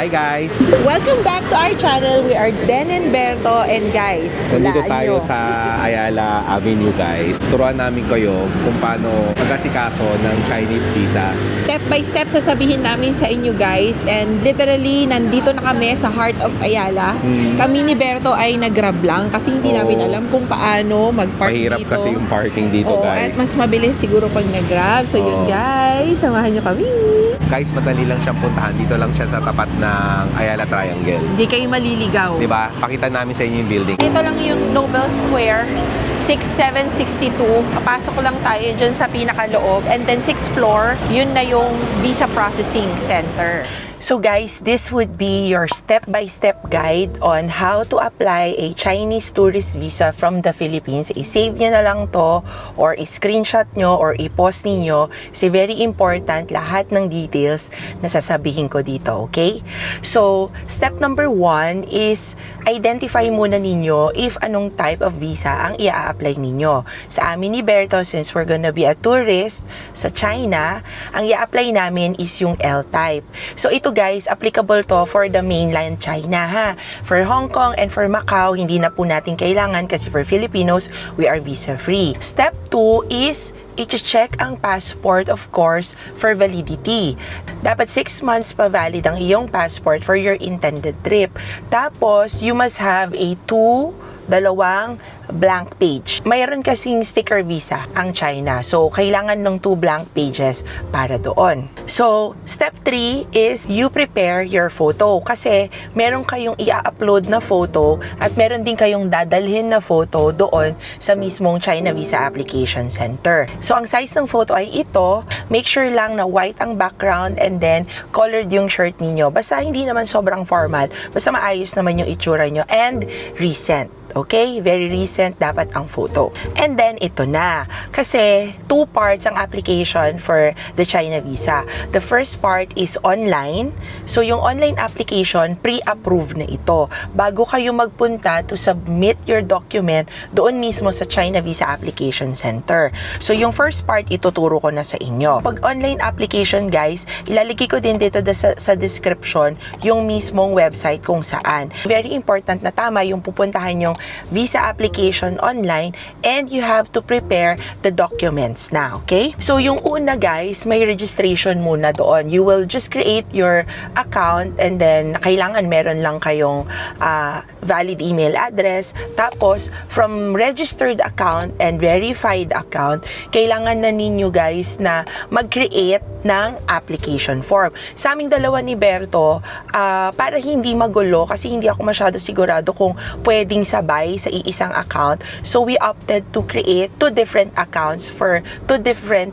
Hi guys! Welcome back to our channel. We are Den and Berto, and guys, Nandito hulaan tayo nyo. sa Ayala Avenue guys. Turuan namin kayo kung paano mag-asikaso ng Chinese visa. Step by step sasabihin namin sa inyo guys, and literally nandito na kami sa heart of Ayala. Kami ni Berto ay nag-grab lang kasi hindi namin alam kung paano mag-park Mahirap dito. kasi yung parking dito guys. At mas mabilis siguro pag nag-grab. So yun guys, samahan nyo kami. Guys, madali lang siyang puntahan. Dito lang siya sa tapat ng Ayala Triangle. Hindi kayo maliligaw. Diba? Pakita namin sa inyo yung building. Dito lang yung Nobel Square, 6762. Papasok lang tayo dyan sa pinakaloob. And then 6th floor, yun na yung Visa Processing Center. So guys, this would be your step-by-step guide on how to apply a Chinese tourist visa from the Philippines. I-save nyo na lang to or i-screenshot nyo or i-post ninyo. Kasi very important lahat ng details na sasabihin ko dito, okay? So, step number 1 is identify muna ninyo if anong type of visa ang i-apply ninyo. Sa amin ni Berto, since we're gonna be a tourist sa China, ang i-apply namin is yung L-type. So, ito guys, applicable to for the mainland China ha. For Hong Kong and for Macau, hindi na po natin kailangan kasi for Filipinos, we are visa free. Step 2 is i-check ang passport of course for validity. Dapat 6 months pa valid ang iyong passport for your intended trip. Tapos, you must have a dalawang blank page. Mayroon kasing sticker visa ang China. So, kailangan ng 2 blank pages para doon. So, step 3 is you prepare your photo. Kasi, meron kayong i-upload na photo at meron din kayong dadalhin na photo doon sa mismong China Visa Application Center. So, ang size ng photo ay ito. Make sure lang na white ang background and then colored yung shirt ninyo. Basta hindi naman sobrang formal. Basta maayos naman yung itsura nyo and recent. Okay? Very recent dapat ang photo. And then, ito na. Kasi, 2 parts ang application for the China visa. The first part is online. So, yung online application, pre-approved na ito. Bago kayo magpunta to submit your document doon mismo sa China Visa Application Center. So, yung first part, ituturo ko na sa inyo. Pag online application, guys, ilalagay ko din dito sa description yung mismong website kung saan. Very important na tama yung pupuntahan yung visa application online and you have to prepare the documents na, okay? So, yung una guys, may registration muna doon. You will just create your account and then kailangan meron lang kayong valid email address. Tapos, from registered account and verified account, kailangan na ninyo guys na mag-create ng application form. Sa aming dalawa ni Berto, para hindi magulo kasi hindi ako masyado sigurado kung pwedeng sabay sa iisang account. So, we opted to create 2 different accounts for 2 different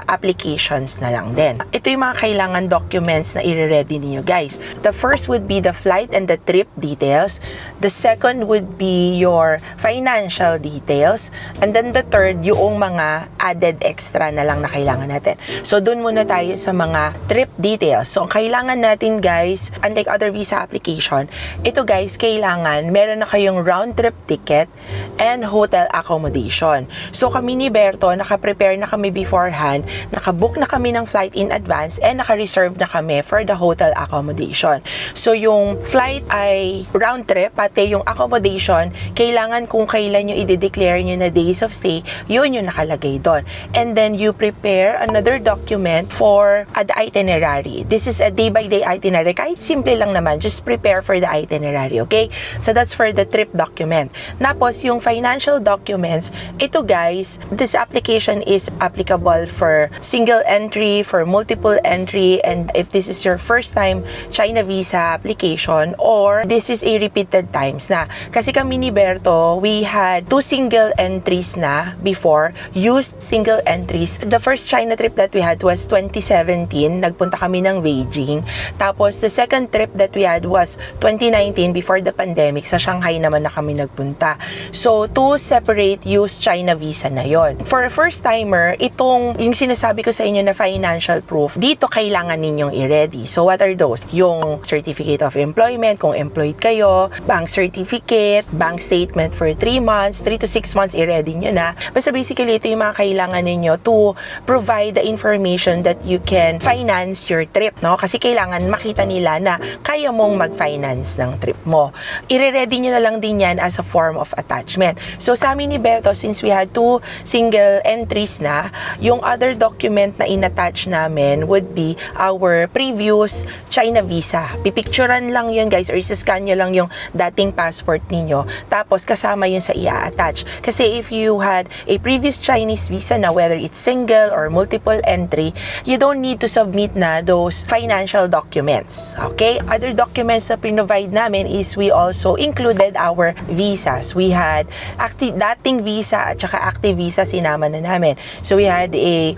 applications na lang din. Ito yung mga kailangan documents na i-ready niyo guys. The first would be the flight and the trip details. The second would be your financial details. And then the third, yung mga added extra na lang na kailangan natin. So, dun muna tayo sa mga trip details. So, ang kailangan natin guys, unlike other visa application, ito guys, kailangan meron na kayong round trip ticket and hotel accommodation. So, kami ni Berto, naka-prepare na kami beforehand, naka-book na kami ng flight in advance, and naka-reserve na kami for the hotel accommodation. So, yung flight ay round trip, pati yung accommodation, kailangan kung kailan nyo i-declare nyo na days of stay, yun yung nakalagay doon. And then, you prepare another document for the itinerary. This is a day-by-day itinerary. Kahit simple lang naman, just prepare for the itinerary, okay? So, that's for the trip document. Tapos, yung financial documents, ito guys, this application is applicable for single entry, for multiple entry, and if this is your first time China visa application, or this is a repeated times na. Kasi kami ni Berto, we had 2 single entries na before, used single entries. The first China trip that we had was 2017, nagpunta kami ng Beijing. Tapos, the second trip that we had was 2019, before the pandemic, sa Shanghai naman na kami nagpunta. So, to separate, use China visa na yon. For a first-timer, yung sinasabi ko sa inyo na financial proof, dito kailangan ninyong i-ready. So, what are those? Yung certificate of employment, kung employed kayo, bank certificate, bank statement for 3 months, 3 to 6 months, i-ready nyo na. Basta basically, ito yung mga kailangan ninyo to provide the information that you can finance your trip, no? Kasi kailangan makita nila na kaya mong mag-finance ng trip mo. I-ready nyo na lang din yan as a form of attachment. So, sa amin ni Berto, since we had 2 single entries na, yung other document na in-attach namin would be our previous China visa. Pipicturan lang yun, guys, or isa-scan nyo lang yung dating passport ninyo. Tapos, kasama yun sa i-attach. Kasi if you had a previous Chinese visa na, whether it's single or multiple entry, you don't need to submit na those financial documents. Okay? Other documents na provide namin is we also included our visas. We had dating visa at saka active visa sinama na namin. So we had a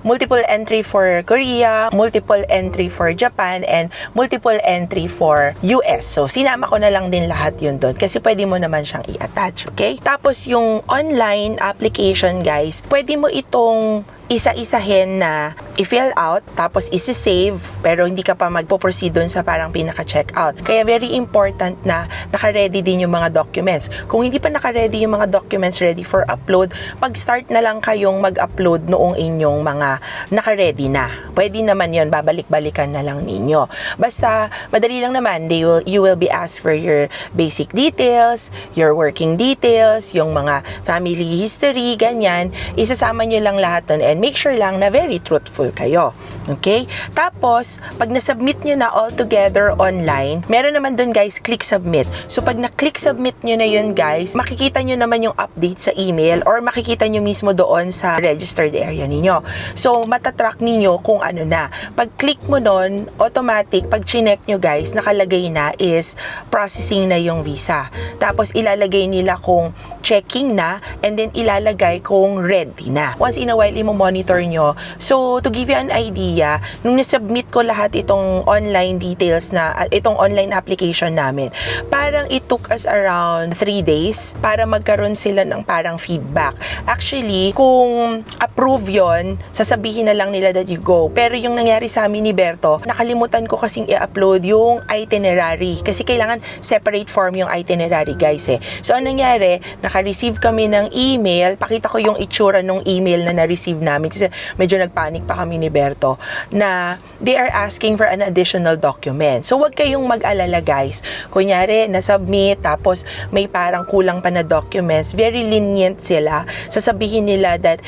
multiple entry for Korea, multiple entry for Japan, and multiple entry for US. So sinama ko na lang din lahat yun doon kasi pwede mo naman siyang i-attach, okay? Tapos yung online application, guys, pwede mo itong isa-isahin na i-fill out, tapos isi-save, pero hindi ka pa magpo-proceed dun sa parang pinaka-checkout. Kaya very important na naka-ready din yung mga documents. Kung hindi pa naka-ready yung mga documents ready for upload, pag-start na lang kayong mag-upload noong inyong mga naka-ready na. Pwede naman yun, babalik-balikan na lang ninyo. Basta, madali lang naman, you will be asked for your basic details, your working details, yung mga family history, ganyan. Isasama nyo lang lahat nun and make sure lang na very truthful kayo. Okay? Tapos, pag na-submit nyo na all together online, meron naman dun, guys, click submit. So, pag na-click submit nyo na yun, guys, makikita nyo naman yung update sa email or makikita nyo mismo doon sa registered area ninyo. So, matatrack ninyo kung ano na. Pag click mo nun, automatic, pag chinek nyo, guys, nakalagay na is processing na yung visa. Tapos, ilalagay nila kung checking na and then ilalagay kung ready na. Once in a while, monitor nyo. So, to give you an idea, nung nasubmit ko lahat itong online details na, itong online application namin, parang it took us around 3 days para magkaroon sila ng parang feedback. Actually, kung approve yon, sasabihin na lang nila that you go. Pero yung nangyari sa amin ni Berto, nakalimutan ko kasing i-upload yung itinerary. Kasi kailangan separate form yung itinerary, guys eh. So, ang nangyari, naka-receive kami ng email. Pakita ko yung itsura ng email na na-receive namin kasi medyo nagpanik pa kami ni Berto na they are asking for an additional document. So, wag kayong mag-alala, guys. Kunyari, na-submit, tapos may parang kulang pa na documents. Very lenient sila. Sasabihin nila that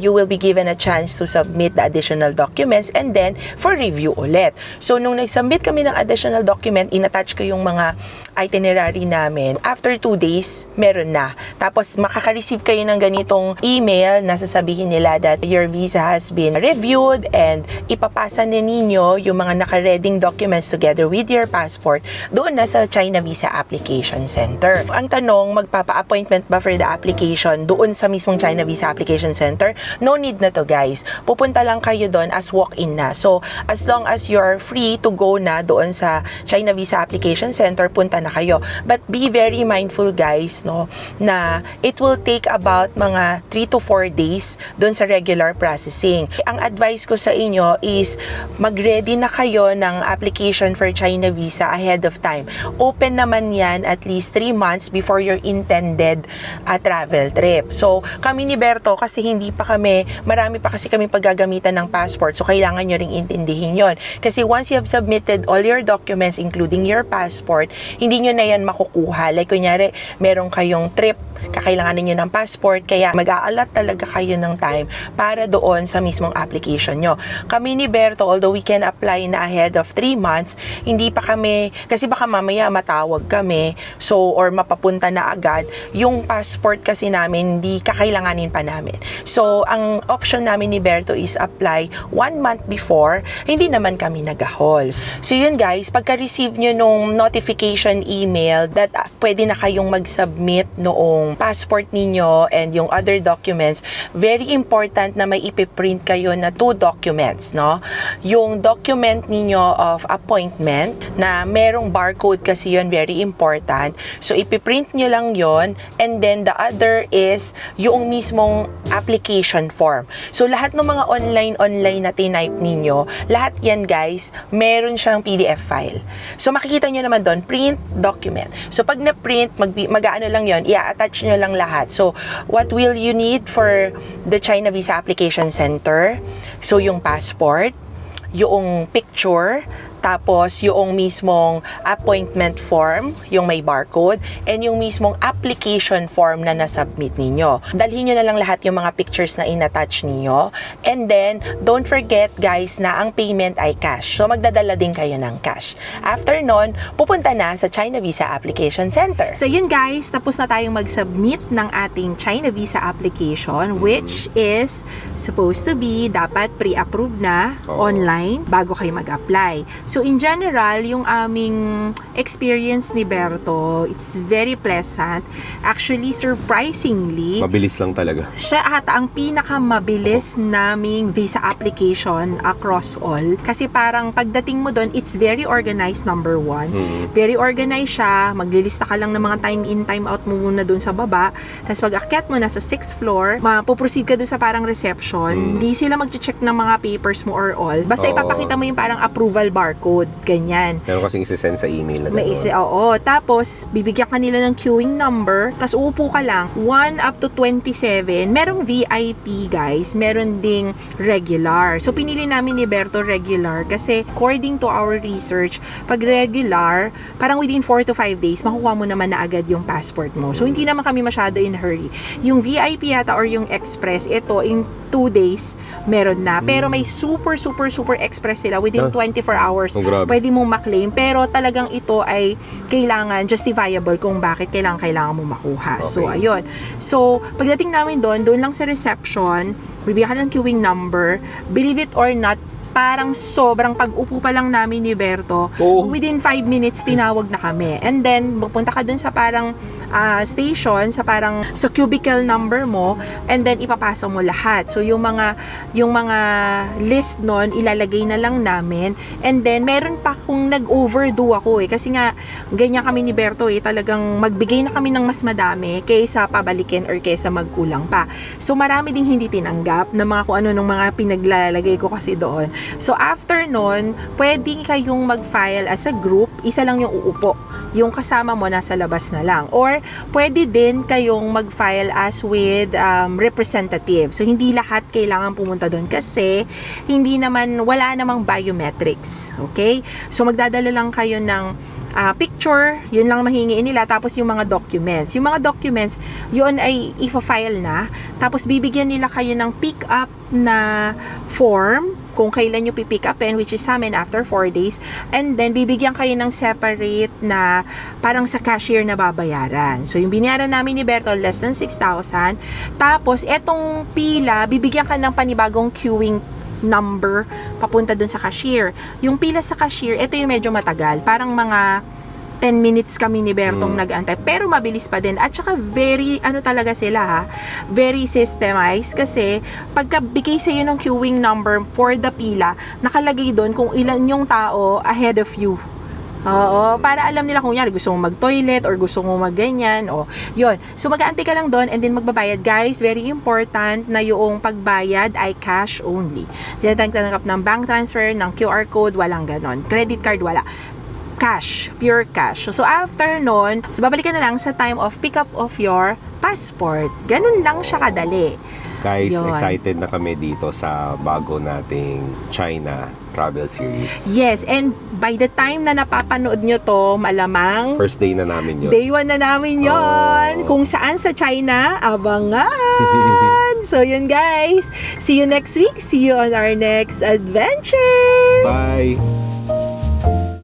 you will be given a chance to submit the additional documents and then for review ulit. So, nung nag-submit kami ng additional document, in-attach ko yung mga itinerary namin. After 2 days, meron na. Tapos, makaka-receive kayo ng ganitong email na sasabihin nila that your visa has been reviewed and ipapasa na ninyo yung mga naka-reading documents together with your passport doon na sa China Visa Application Center. Ang tanong, magpapa-appointment ba for the application doon sa mismong China Visa Application Center? No need na to, guys. Pupunta lang kayo doon as walk-in na. So, as long as you're free to go na doon sa China Visa Application Center, punta na kayo. But be very mindful, guys, no, na it will take about mga 3 to 4 days doon sa regular processing. Ang advice ko sa inyo is mag-ready na kayo ng application for China Visa ahead of time. Open naman yan at least 3 months before your intended travel trip. So, kami ni Berto, kasi marami pa kasi kami paggagamitan ng passport, so kailangan nyo ring intindihin yon. Kasi once you have submitted all your documents, including your passport, hindi nyo na yan makukuha. Like, kunyari, meron kayong trip, kakailanganin nyo ng passport, kaya mag-aalat talaga kayo ng time para doon sa mismong application nyo. Kami ni Berto, although we can apply na ahead of 3 months, hindi pa kami, kasi baka mamaya matawag kami, so, or mapapunta na agad, yung passport kasi namin, hindi kakailanganin pa namin. So, ang option namin ni Berto is apply 1 month before, hindi naman kami nag-haul. So, yun guys, pagka-receive nyo nung notification email that pwede na kayong mag-submit noong yung passport ninyo and yung other documents, very important na may ipiprint kayo na 2 documents, no? Yung document ninyo of appointment na merong barcode kasi yun, very important. So, ipiprint nyo lang yon, and then the other is yung mismong application form. So, lahat ng mga online na tinype ninyo, lahat yan guys, meron siyang PDF file. So, makikita nyo naman doon, print document. So, pag na-print, mag-ano lang yon, i-attach nyo lang lahat. So, what will you need for the China Visa Application Center? So, yung passport, yung picture, tapos yung mismong appointment form, yung may barcode, and yung mismong application form na nasubmit ninyo. Dalhin nyo na lang lahat yung mga pictures na in-attach ninyo. And then, don't forget guys na ang payment ay cash. So, magdadala din kayo ng cash. After nun, pupunta na sa China Visa Application Center. So, yun guys, tapos na tayong mag-submit ng ating China Visa application, which is supposed to be dapat pre-approved na online bago kayo mag-apply. So, in general, yung aming experience ni Berto, it's very pleasant. Actually, surprisingly, Mabilis lang talaga. siya ata ang pinakamabilis naming visa application across all. Kasi parang pagdating mo doon, it's very organized, number one. Very organized siya. Maglilista ka lang ng mga time in, time out mo muna doon sa baba. Tapos pag akyat mo na sa 6th floor, mapuproceed ka doon sa parang reception. Hindi sila mag-check ng mga papers mo or all. Basta ipapakita mo yung parang approval barcode. Ganyan. Meron kasing isi-send sa email na Oo. Tapos, bibigyan ka nila ng queuing number. Tapos, uupo ka lang. 1 up to 27. Merong VIP, guys. Meron ding regular. So, pinili namin ni Berto regular kasi according to our research, pag regular, parang within 4 to 5 days, makukuha mo naman na agad yung passport mo. So, hindi naman kami masyado in hurry. Yung VIP yata or yung express, ito, in 2 days, meron na. Pero may super express sila within 24 hours. Pwede mong maklaim. Pero talagang ito ay kailangan justifiable kung bakit kailangan mo makuha. Okay. So, ayun. So, pagdating namin doon lang sa reception, bibigyan ka ng queuing number. Believe it or not, parang sobrang pag-upo pa lang namin ni Berto, within 5 minutes tinawag na kami. And then magpunta ka dun sa parang station, sa cubicle number mo, and then ipapasa mo lahat. So yung mga list nun ilalagay na lang namin. And then meron pa kung nag-overdo ako kasi nga ganyan kami ni Berto talagang magbigay na kami ng mas madami kaysa pabalikin or kaysa magkulang pa. So marami ding hindi tinanggap na mga kung ano ng mga pinaglalagay ko kasi doon. So, after nun, pwede kayong mag-file as a group, isa lang yung uupo. Yung kasama mo nasa labas na lang. Or, pwede din kayong mag-file as with representative. So, hindi lahat kailangan pumunta doon kasi wala namang biometrics. Okay? So, magdadala lang kayo ng picture, yun lang mahingiin nila, tapos yung mga documents. Yung mga documents, yun ay ipa-file na, tapos bibigyan nila kayo ng pick-up na form, kung kailan nyo pipick upin, which is sa amin after 4 days, and then bibigyan kayo ng separate na parang sa cashier na babayaran. So, yung binayaran namin ni Berto, less than 6,000, tapos etong pila, bibigyan ka ng panibagong queuing number papunta dun sa cashier. Yung pila sa cashier, ito yung medyo matagal. Parang mga 10 minutes kami ni Bertong nag-antay. Pero mabilis pa din. At saka very, talaga sila very systemized kasi pagka bigay sa'yo ng queuing number for the pila, nakalagay doon kung ilan yung tao ahead of you. Oo, para alam nila kung yari gusto mo mag-toilet or gusto mo mag-ganyan. Yun. So, mag-aantay ka lang doon and then magbabayad. Guys, very important na yung pagbayad ay cash only. Sila tanggap ng bank transfer, ng QR code, walang ganon. Credit card, wala. Cash, pure cash. So, after nun, babalikan na lang sa time of pick-up of your passport. Ganun lang siya kadali. Guys, Yun. excited na kami dito sa bago nating China travel series. Yes, and by the time na napapanood nyo to, malamang First day na namin yun. Day 1 na namin yon. Kung saan sa China, abangan! So yun guys, see you next week. See you on our next adventure! Bye!